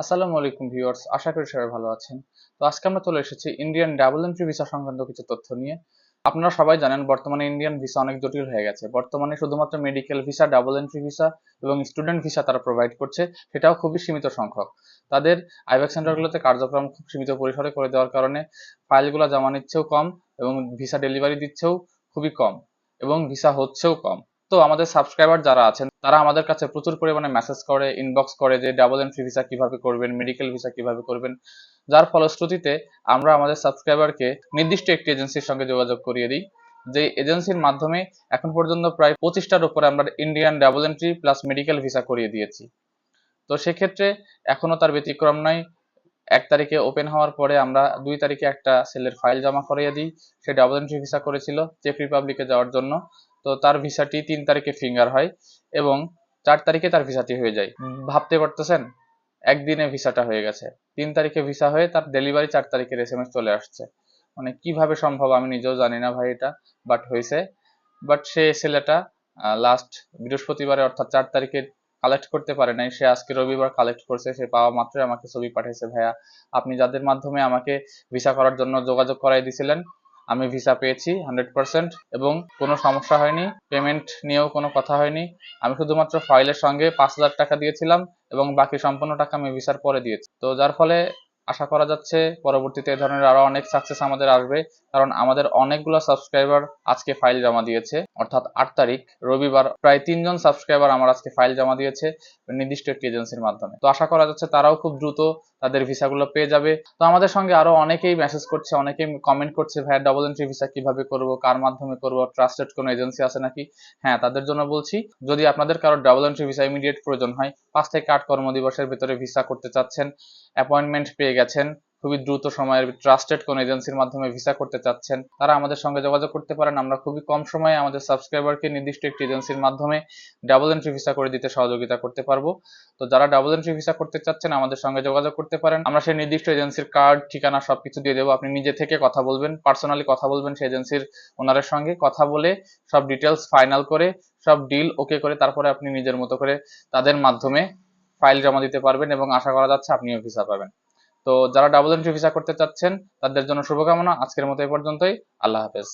আসসালামু আলাইকুম ভিউয়ার্স, আশা করি সবাই ভালো আছেন। তো আজকে আমরা চলে এসেছি ইন্ডিয়ান ডাবল এন্ট্রি ভিসা সংক্রান্ত কিছু তথ্য নিয়ে। আপনারা সবাই জানেন বর্তমানে ইন্ডিয়ান ভিসা অনেক জটিল হয়ে গেছে। বর্তমানে শুধুমাত্র medical visa, double entry visa এবং স্টুডেন্ট ভিসা তারা প্রোভাইড করছে, সেটাও খুবই সীমিত সংখ্যক। তাদের আইব্যাক সেন্টারগুলোতে কার্যক্রম খুব সীমিত পরিসরে করে দেওয়ার কারণে ফাইলগুলো জমা নিচ্ছেও কম এবং ভিসা ডেলিভারি দিচ্ছেও খুবই কম এবং ভিসা হচ্ছেও কম। তো আমাদের সাবস্ক্রাইবার যারা আছেন তারা আমাদের কাছে প্রচুর পরিমাণে মেসেজ করে, ইনবক্স করে যে ডাবল এন্ট্রি ভিসা কিভাবে করবেন, মেডিকেল ভিসা কিভাবে করবেন। যার ফলশ্রুতিতে আমরা আমাদের সাবস্ক্রাইবারকে নির্দিষ্ট একটি এজেন্সির সঙ্গে যোগাযোগ করিয়ে দিই, যে এজেন্সির মাধ্যমে এখন পর্যন্ত প্রায় 25টার উপরে আমরা Indian double entry plus medical visa করিয়ে দিয়েছি। তো সেক্ষেত্রে এখনো তার ব্যতিক্রম নাই। 1 তারিখে ওপেন হওয়ার পরে আমরা 2 তারিখে একটা সেলের ফাইল জমা করিয়ে দিই। সে ডাবল এন্ট্রি ভিসা করেছিল চেক রিপাবলিকে যাওয়ার জন্য। তো তার ভিসাটি 3 তারিখে ফিঙ্গার হয় এবং 4 তারিখে তার ভিসাটি হয়ে যায়। ভাবতে পারতেছেন, একদিনে ভিসাটা হয়ে গেছে। 3 তারিখে ভিসা হয়ে তার ডেলিভারি 4 তারিখের SMS চলে আসছে। মানে কিভাবে সম্ভব আমি নিজেও জানি না ভাই এটা, বাট হয়েছে। বাট সে ছেলেটা লাস্ট বৃহস্পতিবারে অর্থাৎ 4 তারিখে কালেক্ট করতে পারে নাই, সে আজকে রবিবার কালেক্ট করছে। সে পাওয়া মাত্রই আমাকে ছবি পাঠিয়েছে, ভাইয়া আপনি যাদের মাধ্যমে আমাকে ভিসা করার জন্য যোগাযোগ করাই দিয়েছিলেন, আমি ভিসা পেয়েছি 100% এবং কোনো সমস্যা হয়নি, পেমেন্ট নিয়েও কোনো কথা হয়নি। আমি শুধুমাত্র ফাইলের সঙ্গে 5,000 টাকা দিয়েছিলাম এবং বাকি সম্পূর্ণ টাকা আমি ভিসার পরে দিয়েছি। তো যার ফলে আশা করা যাচ্ছে পরবর্তীতে এ ধরনের আরো অনেক সাকসেস আমাদের আসবে, কারণ আমাদের অনেকগুলো সাবস্ক্রাইবার আজকে ফাইল জমা দিয়েছে। অর্থাৎ 8 তারিখ রবিবার প্রায় 3 জন সাবস্ক্রাইবার আমার আজকে ফাইল জমা দিয়েছে নির্দিষ্ট একটি এজেন্সির মাধ্যমে। তো আশা করা যাচ্ছে তারাও খুব দ্রুত তাদের ভিসাগুলো পেয়ে যাবে। তো আমাদের সঙ্গে আরো অনেকেই মেসেজ করছে, অনেকেই কমেন্ট করছে, ভাইয়া ডাবল এন্ট্রি ভিসা কিভাবে করব, কার মাধ্যমে করব, ট্রাস্টেড কোনো এজেন্সি আছে নাকি। হ্যাঁ, তাদের জন্য বলছি, যদি আপনাদের কারো ডাবল এন্ট্রি ভিসা ইমিডিয়েট প্রয়োজন হয়, 5 থেকে 8 কর্মদিবসের ভেতরে ভিসা করতে চাচ্ছেন, অ্যাপয়েন্টমেন্ট পেয়ে গেছেন, খুবই দ্রুত সময়ের ট্রাস্টেড কোন এজেন্সির মাধ্যমে ভিসা করতে চাচ্ছেন, তারা আমাদের সঙ্গে যোগাযোগ করতে পারেন। আমরা খুবই কম সময়ে আমাদের সাবস্ক্রাইবারকে নির্দিষ্ট একটি এজেন্সির মাধ্যমে ডাবল এন্ট্রি ভিসা করে দিতে সহযোগিতা করতে পারবো। তো যারা ডাবল এন্ট্রি ভিসা করতে চাচ্ছেন আমাদের সঙ্গে যোগাযোগ করতে পারেন। আমরা সেই নির্দিষ্ট এজেন্সির কার্ড, ঠিকানা সবকিছু দিয়ে দেবো। আপনি নিজে থেকে কথা বলবেন, পার্সোনালি কথা বলবেন সেই এজেন্সির ওনারের সঙ্গে, কথা বলে সব ডিটেলস ফাইনাল করে, সব ডিল ওকে করে তারপরে আপনি নিজের মতো করে তাদের মাধ্যমে ফাইল জমা দিতে পারবেন এবং আশা করা যাচ্ছে আপনিও ভিসা পাবেন। তো যারা ডাবল এন্ট্রি ভিসা করতে চাচ্ছেন তাদের জন্য শুভকামনা। আজকের মতো এই পর্যন্তই। আল্লাহ হাফেজ।